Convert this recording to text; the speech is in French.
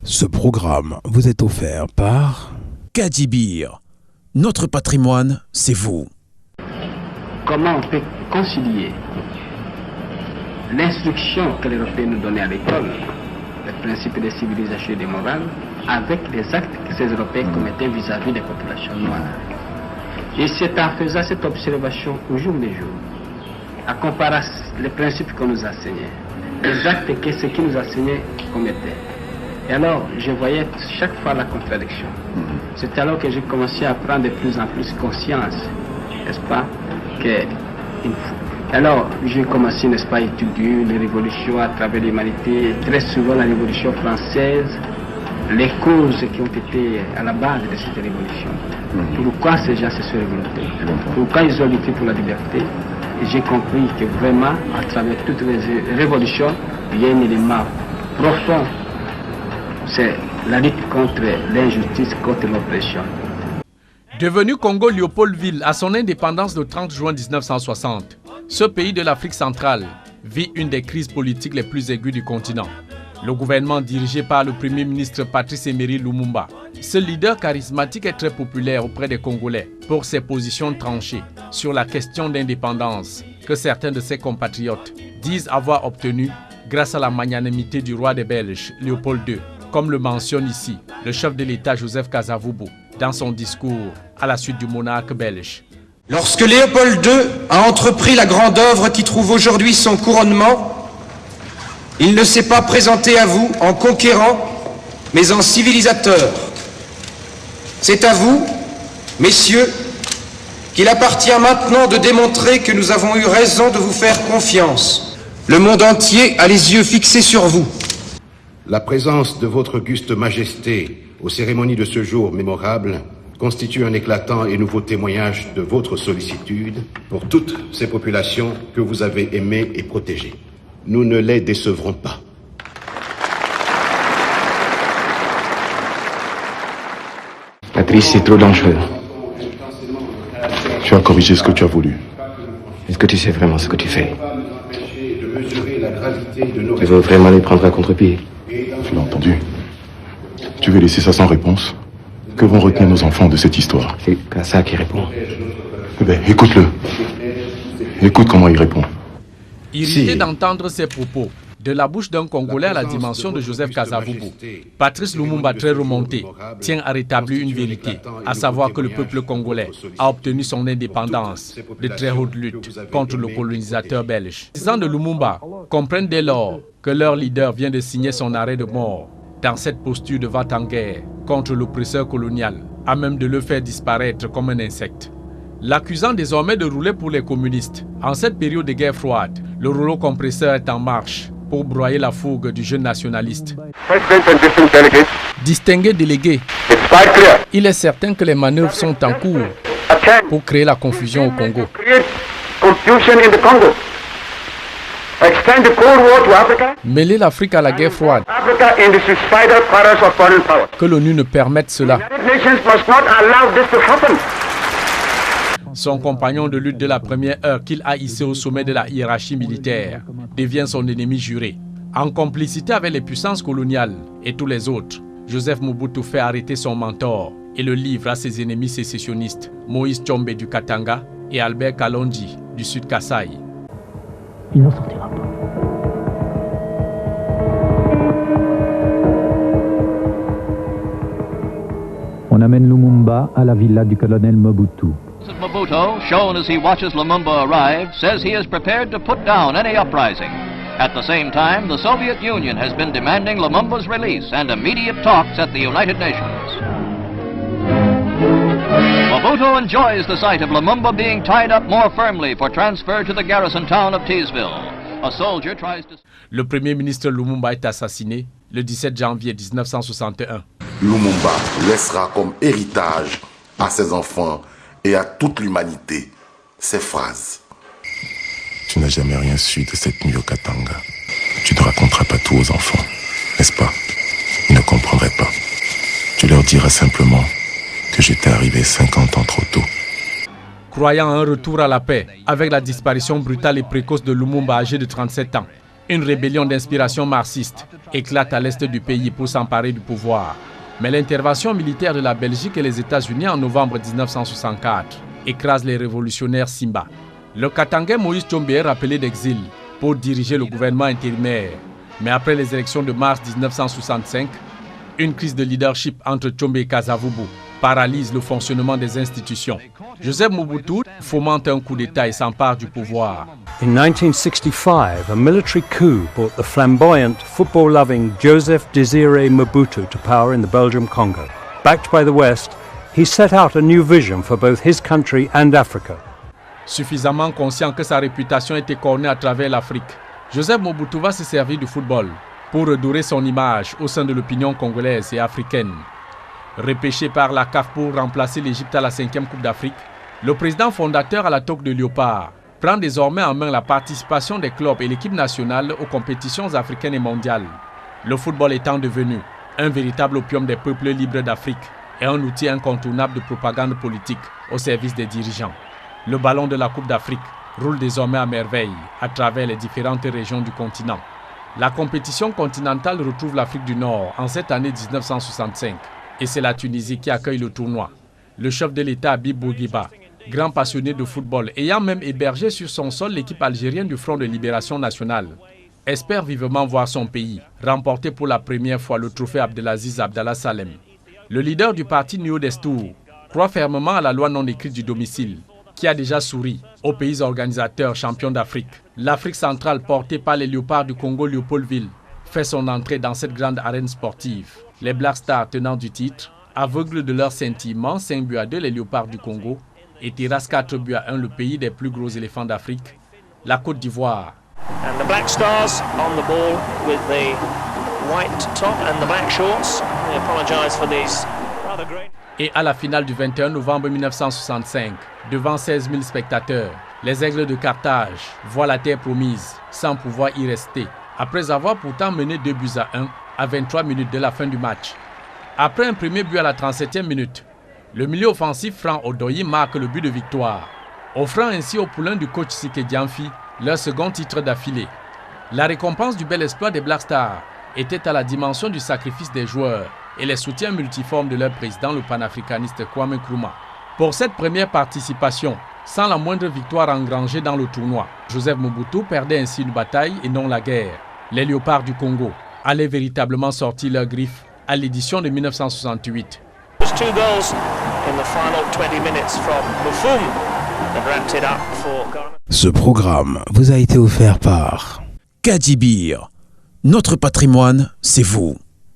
Ce programme vous est offert par Kadibir. Notre patrimoine, c'est vous. Comment on peut concilier l'instruction que les Européens nous donnaient à l'école, les principes de civilisation et de morale, avec les actes que ces Européens commettaient vis-à-vis des populations noires. Et c'est en faisant cette observation au jour le jour, à comparer les principes qu'on nous enseignait, les actes que ceux qui nous enseignaient commettaient. Et alors, je voyais chaque fois la contradiction. C'est alors que j'ai commencé à prendre de plus en plus conscience, n'est-ce pas, alors, j'ai commencé, n'est-ce pas, à étudier les révolutions à travers l'humanité, très souvent la Révolution française, les causes qui ont été à la base de cette révolution. Pourquoi ces gens se sont révoltés? Pourquoi ils ont lutté pour la liberté? Et j'ai compris que vraiment, à travers toutes les révolutions, il y a un élément profond. C'est la lutte contre l'injustice, contre l'oppression. Devenu Congo-Léopoldville à son indépendance le 30 juin 1960, ce pays de l'Afrique centrale vit une des crises politiques les plus aiguës du continent. Le gouvernement dirigé par le Premier ministre Patrice Emery Lumumba, ce leader charismatique est très populaire auprès des Congolais pour ses positions tranchées sur la question d'indépendance que certains de ses compatriotes disent avoir obtenue grâce à la magnanimité du roi des Belges, Léopold II, comme le mentionne ici le chef de l'État Joseph Kasavubu dans son discours à la suite du monarque belge. Lorsque Léopold II a entrepris la grande œuvre qui trouve aujourd'hui son couronnement, il ne s'est pas présenté à vous en conquérant, mais en civilisateur. C'est à vous, messieurs, qu'il appartient maintenant de démontrer que nous avons eu raison de vous faire confiance. Le monde entier a les yeux fixés sur vous. La présence de votre auguste majesté aux cérémonies de ce jour mémorable constitue un éclatant et nouveau témoignage de votre sollicitude pour toutes ces populations que vous avez aimées et protégées. Nous ne les décevrons pas. Patrice, c'est trop dangereux. Tu as corrigé ce que tu as voulu. Est-ce que tu sais vraiment ce que tu fais? Tu veux vraiment les prendre à contre-pied? Tu l'as entendu. Tu veux laisser ça sans réponse? Que vont retenir nos enfants de cette histoire? C'est Kassa qui répond. Eh bien, écoute-le. Écoute comment il répond. Irrité d'entendre ces propos de la bouche d'un Congolais à la dimension de Joseph Kasavubu, Patrice Lumumba, très remonté, tient à rétablir une vérité, à savoir que le peuple congolais a obtenu son indépendance de très haute lutte contre le colonisateur belge. Les partisans de Lumumba comprennent dès lors que leur leader vient de signer son arrêt de mort dans cette posture de va-t-en-guerre contre l'oppresseur colonial, à même de le faire disparaître comme un insecte. L'accusant désormais de rouler pour les communistes, en cette période de guerre froide, le rouleau compresseur est en marche pour broyer la fougue du jeune nationaliste. Distingué délégué, il est certain que les manœuvres sont en cours pour créer la confusion au Congo. Mêler l'Afrique à la guerre froide, que l'ONU ne permette cela. Son compagnon de lutte de la première heure qu'il a hissé au sommet de la hiérarchie militaire devient son ennemi juré. En complicité avec les puissances coloniales et tous les autres, Joseph Mobutu fait arrêter son mentor et le livre à ses ennemis sécessionnistes, Moïse Tshombe du Katanga et Albert Kalonji du Sud Kasaï. Il n'en sortira pas. On amène Lumumba à la villa du colonel Mobutu. Mobutu, shown as he watches Lumumba arrive, says he is prepared to put down any uprising. At the same time, the Soviet Union has been demanding Lumumba's release and immediate talks at the United Nations. Mobutu enjoys the sight of Lumumba being tied up more firmly for transfer to the garrison town of Teesville. A soldier tries to... Le Premier ministre Lumumba est assassiné le 17 janvier 1961. Lumumba laissera comme héritage à ses enfants et à toute l'humanité ces phrases. Tu n'as jamais rien su de cette nuit au Katanga. Tu ne raconteras pas tout aux enfants, n'est-ce pas? Ils ne comprendraient pas. Tu leur diras simplement que j'étais arrivé 50 ans trop tôt. Croyant à un retour à la paix, avec la disparition brutale et précoce de Lumumba âgé de 37 ans, Une rébellion d'inspiration marxiste éclate à l'est du pays pour s'emparer du pouvoir. Mais l'intervention militaire de la Belgique et les États-Unis en novembre 1964 écrase les révolutionnaires Simba. Le Katangais Moïse Tshombe est rappelé d'exil pour diriger le gouvernement intérimaire. Mais après les élections de mars 1965, une crise de leadership entre Tshombe et Kasavubu paralyse le fonctionnement des institutions. Joseph Mobutu fomente un coup d'État et s'empare du pouvoir. In 1965, a military coup brought the flamboyant, football-loving Joseph Désiré Mobutu to power in the Belgium Congo. Backed by the West, he set out a new vision for both his country and Africa. Suffisamment conscient que sa réputation était cornée à travers l'Afrique, Joseph Mobutu va se servir du football pour redorer son image au sein de l'opinion congolaise et africaine. Repêché par la CAF pour remplacer l'Égypte à la 5e Coupe d'Afrique, le président fondateur à la toque de léopard prend désormais en main la participation des clubs et l'équipe nationale aux compétitions africaines et mondiales. Le football étant devenu un véritable opium des peuples libres d'Afrique et un outil incontournable de propagande politique au service des dirigeants. Le ballon de la Coupe d'Afrique roule désormais à merveille à travers les différentes régions du continent. La compétition continentale retrouve l'Afrique du Nord en cette année 1965 et c'est la Tunisie qui accueille le tournoi. Le chef de l'État Habib Bourguiba, grand passionné de football, ayant même hébergé sur son sol l'équipe algérienne du Front de Libération Nationale, espère vivement voir son pays remporter pour la première fois le trophée Abdelaziz Abdallah Salem. Le leader du parti New Destour croit fermement à la loi non écrite du domicile, qui a déjà souri aux pays organisateurs champions d'Afrique. L'Afrique centrale, portée par les Léopards du Congo Léopoldville, fait son entrée dans cette grande arène sportive. Les Black Stars, tenants du titre, aveugles de leur sentiment, 5-2, les Léopards du Congo, et terrassent 4-1 le pays des plus gros éléphants d'Afrique, la Côte d'Ivoire. And the Black Stars on the ball with the white top and the black shorts. We apologize for these rather great. Et à la finale du 21 novembre 1965, devant 16 000 spectateurs, les Aigles de Carthage voient la terre promise sans pouvoir y rester, après avoir pourtant mené 2-1 à 23 minutes de la fin du match. Après un premier but à la 37e minute, le milieu offensif Franck Odoyi marque le but de victoire, offrant ainsi aux poulains du coach Sike Dianfi leur second titre d'affilée. La récompense du bel exploit des Black Stars était à la dimension du sacrifice des joueurs et les soutiens multiformes de leur président, le panafricaniste Kwame Nkrumah. Pour cette première participation, sans la moindre victoire engrangée dans le tournoi, Joseph Mobutu perdait ainsi une bataille et non la guerre. Les Léopards du Congo allaient véritablement sortir leurs griffes à l'édition de 1968. Ce programme vous a été offert par Kadibir. Notre patrimoine, c'est vous.